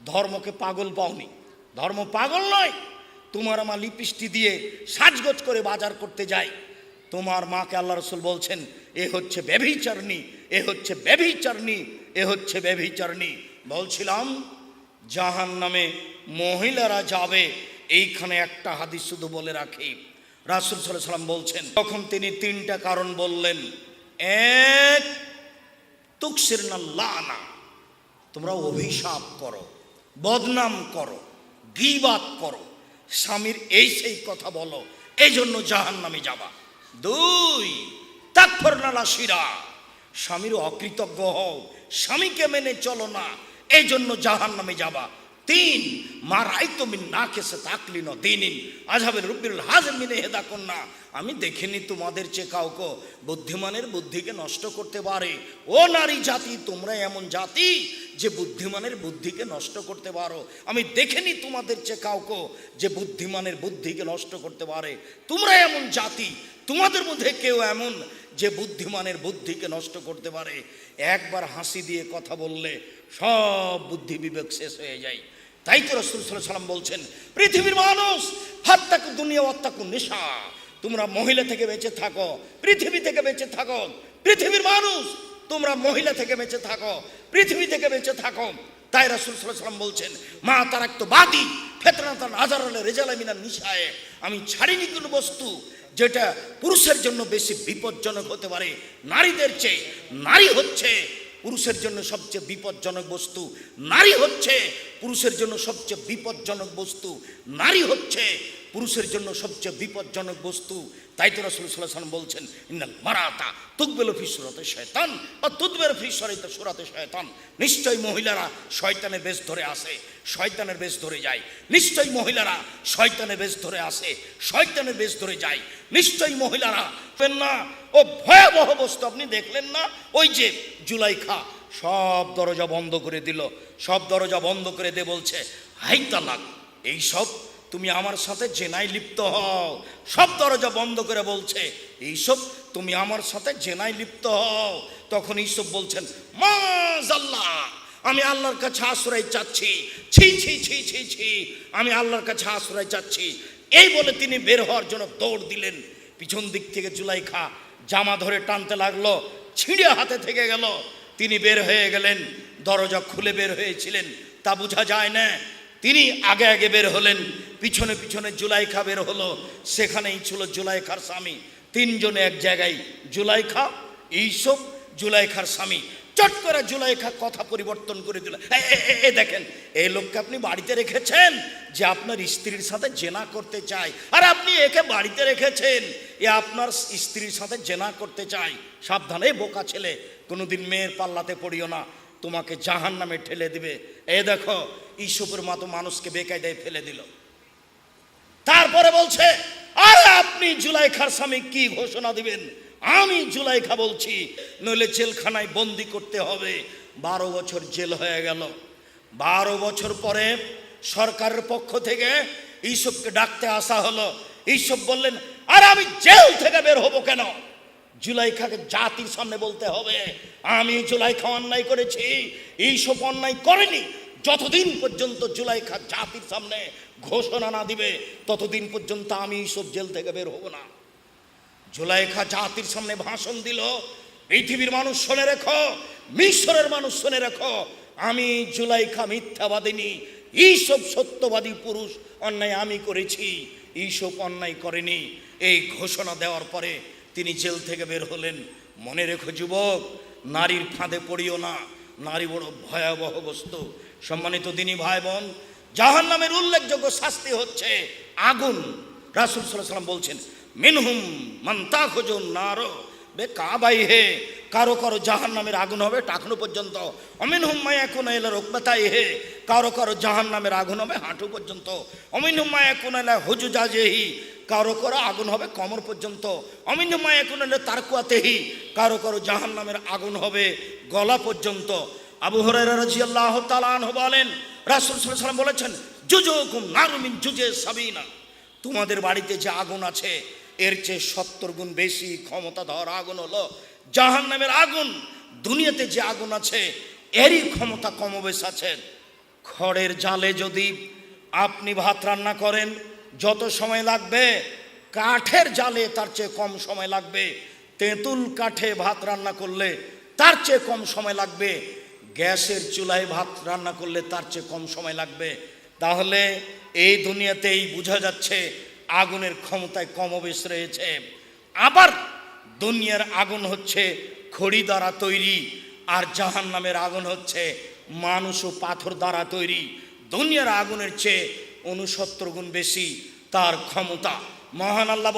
ধর্মকে পাগল পাওনি, ধর্ম পাগল নয়। তোমার মা লিপস্টিক দিয়ে সাজগোজ করে বাজার করতে যায়, তোমার মাকে আল্লাহ রসুল বলছেন এ হচ্ছে ব্যভিচারিণী, এ হচ্ছে ব্যভিচারিণী, এ হচ্ছে ব্যভিচারিণী। বলছিলাম জাহান্নামে মহিলারা যাবে, এইখানে একটা হাদিস শুধু বলে রাখি, রাসূল সাল্লাল্লাহু আলাইহি ওয়াসাল্লাম বলছেন, তখন তিনি তিনটা কারণ বললেন। এক, তুকসিরনা লানা, তোমরা অভিশাপ করো, বদনাম করো, গীবাত করো, স্বামীর এই সেই কথা বলো, এই জন্য জাহান্নামে যাবা। দুই, তাকফুরনা লাশিরা, স্বামীর অকৃতজ্ঞ হও, স্বামীকে মেনে চলো না, এই জন্য জাহান্নামে যাবা। তিন, মা রাইতো মিন নাকিসা তাকলিন দিনিন আযহাবের রব্বিল হাযম মিন হেদা কন্যা, আমি দেখিনি তোমাদের চেয়ে কাউকে বুদ্ধিমানের বুদ্ধিকে নষ্ট করতে পারে। ও নারী জাতি, তোমরা এমন জাতি যে বুদ্ধিমানের বুদ্ধিকে নষ্ট করতে পারো। আমি দেখিনি তোমাদের চেয়ে কাউকে যে বুদ্ধিমানের বুদ্ধিকে নষ্ট করতে পারে। তোমরা এমন জাতি, তোমাদের মধ্যে কেউ এমন যে বুদ্ধিমানের বুদ্ধিকে নষ্ট করতে পারে। একবার হাসি দিয়ে কথা বললে সব বুদ্ধি বিবেক শেষ হয়ে যায়। তাই তো রাসূল সাল্লাল্লাহু আলাইহি ওয়াসাল্লাম বলছেন, পৃথিবীর মানুষ হাত্তাকু দুনিয়া ওয়াত্তাকু নিসা, তোমরা মহিলা থেকে বেঁচে থাকো, পৃথিবী থেকে বেঁচে থাকো। পৃথিবীর মানুষ, তোমরা মহিলা থেকে বেঁচে থাকো, পৃথিবী থেকে বেঁচে থাকো। তাই রাসূল সাল্লাল্লাহু আলাইহি ওয়াসাল্লাম বলছেন, মা তারাকতু বাদি ফিতনাতান আযারাল রিজালা মিনান নিসায়ে, আমি ছাড়িনি কোনো বস্তু যেটা পুরুষের জন্য বেশি বিপজ্জনক হতে পারে নারীদের চেয়ে। নারী হচ্ছে পুরুষের জন্য সবচেয়ে বিপজ্জনক বস্তু, নারী হচ্ছে পুরুষের জন্য সবচেয়ে বিপজ্জনক বস্তু, নারী হচ্ছে পুরুষের জন্য সবচেয়ে বিপজ্জনক বস্তু। তাই তো রাসূল সাল্লাল্লাহু আলাইহি ওয়াসাল্লাম বলছেন, ইন্নাল মারাতা তুকবিলু ফি সূরাতি শয়তান ওয়া তুদবিরু ফি সূরাতি শয়তান, নিশ্চয়ই মহিলারা শয়তানের বেশ ধরে আসে, শয়তানের বেশ ধরে যায়। নিশ্চয়ই মহিলারা শয়তানের বেশ ধরে আসে, শয়তানের বেশ ধরে যায়। নিশ্চয়ই মহিলারা না, ও ভয়াবহ বস্তু আপনি দেখলেন না, ওই যে জুলাইখা সব দরজা বন্ধ করে দিল, সব দরজা বন্ধ করে দিয়ে বলছে, হাই তালাক, এইসব তুমি আমার সাথে জেনায় লিপ্ত হও। সব দরজা বন্ধ করে বলছে, এইসব তুমি আমার সাথে জেনায় লিপ্ত হও। তখন ইউসুফ বলছেন, মাযাল্লাহ, আমি আল্লাহর কাছে আশ্রয় চাচ্ছি, ছি ছি ছি ছি ছি, আমি আল্লাহর কাছে আশ্রয় চাচ্ছি। এই বলে তিনি বের হওয়ার জন্য দৌড় দিলেন। পিছন দিক থেকে জুলাইখা জামা ধরে টানতে লাগলো, ছিঁড়ে হাতে থেকে গেল। তিনি বের হয়ে গেলেন, দরজা খুলে বের হয়েছিলেন তা বোঝা যায় না। তিনি আগে আগে বের হলেন, পিছনে পিছনে জুলাইখা বের হলো। সেখানেই ছিল জুলাইখার স্বামী। তিনজনে এক জায়গায়, জুলাইখা, ইউসুফ, জুলাইখার স্বামী। চট করে জুলাইখা কথা পরিবর্তন করে দিল, এ দেখেন, এই লোককে আপনি বাড়িতে রেখেছেন যে আপনার স্ত্রীর সাথে জেনা করতে চায়, আর আপনি একে বাড়িতে রেখেছেন এ আপনার স্ত্রীর সাথে জেনা করতে চায়। সাবধানে বোকা ছেলে, কোনোদিন মেয়ের পাল্লাতে পড়িও না, তোমাকে জাহান্নামে ঠেলে দিবে। এ দেখো, ইউসুফের মতো মানুষকে বেকায়দায় ফেলে দিল। তারপরে বলছে, আরে আপনি জুলাইখার স্বামী কি ঘোষণা দিবেন? আমি জুলাইখা বলছি, নইলে জেলখানায় বন্দি করতে হবে। 12 বছর জেল হয়ে গেল। 12 বছর পরে সরকারের পক্ষ থেকে ইউসুফকে ডাকতে আসা হলো। ইউসুফ বললেন, আরে আমি জেল থেকে বের হবো কেন? জুলাইখাকে জাতির সামনে বলতে হবে, আমি জুলাইখা অন্যায় করেছি, ইউসুফ অন্যায় করেনি। যতদিন পর্যন্ত জুলাইখা জাতির সামনে ঘোষণা না দিবে, ততদিন পর্যন্ত আমি ইউসুফ জেল থেকে বের হব না। জুলাইখা জাতির সামনে ভাষণ দিল, পৃথিবীর মানুষ শুনে রেখো, মিশরের মানুষ শুনে রেখো, আমি জুলাইখা মিথ্যাবাদিনী, ইউসুফ সত্যবাদী পুরুষ, অন্যায় আমি করেছি, ইউসুফ অন্যায় করেনি। এই ঘোষণা দেওয়ার পরে তিনি জেল থেকে বের হলেন। মনে রেখো যুবক, নারীর ফাঁদে পড়িও না, নারী বড় ভয়াবহ বস্তু। সম্মানিত দিনী ভাই বোন, জাহান্নামের উল্লেখযোগ্য শাস্তি হচ্ছে আগুন। রাসূল সাল্লাল্লাহু আলাইহি ওয়াসাল্লাম বলছেন, মিনহুম মান তাখুজুন নার বিকাবাইহি, কারো কারো জাহান্নামের আগুন হবে টাকনু পর্যন্ত। অমিনহুম মা ইয়াকুনু ইলা রুকবাতাইহি, কারো কারো জাহান্নামের আগুন হবে হাঁটু পর্যন্ত। অমিনহুম মা ইয়াকুনু ইলা হুজুজাজিহি, কারো কারো আগুন হবে কোমর পর্যন্ত। অমিনহুম মা ইয়াকুনু ইলা তারকুয়াতিহি, কারো কারো জাহান্নামের আগুন হবে গলা পর্যন্ত। আবু হুরায়রা রাদিয়াল্লাহু তাআলা আনহু বলেন, রাসূল সাল্লাল্লাহু আলাইহি ওয়াসাল্লাম বলেছেন, জুজুকুম নারু মিন জুজে সাবিনা, তোমাদের বাড়িতে যে আগুন আছে এর চেয়ে 70 গুণ বেশি ক্ষমতাধর আগুন হলো জাহান্নামের আগুন। দুনিয়াতে যে আগুন আছে এরই ক্ষমতা কমবেশ আছে। খড়ের জালে যদি আপনি ভাত রান্না করেন যত সময় লাগবে, কাঠের জালে তার চেয়ে কম সময় লাগবে। তেঁতুল কাঠে ভাত রান্না করলে তার চেয়ে কম সময় লাগবে, গ্যাসের চুলায় ভাত রান্না করলে তার চেয়ে কম সময় লাগবে। তাহলে এই দুনিয়াতেই বোঝা যাচ্ছে আগুনের ক্ষমতায় কমবেশ রয়েছে। আবার দুনিয়ার আগুন হচ্ছে খড়ি দ্বারা তৈরি, আর জাহান্নামের আগুন হচ্ছে মানুষ ও পাথর দ্বারা তৈরি। দুনিয়ার আগুনের চেয়ে 69 গুণ বেশি তার ক্ষমতা। মহান আল্লাহ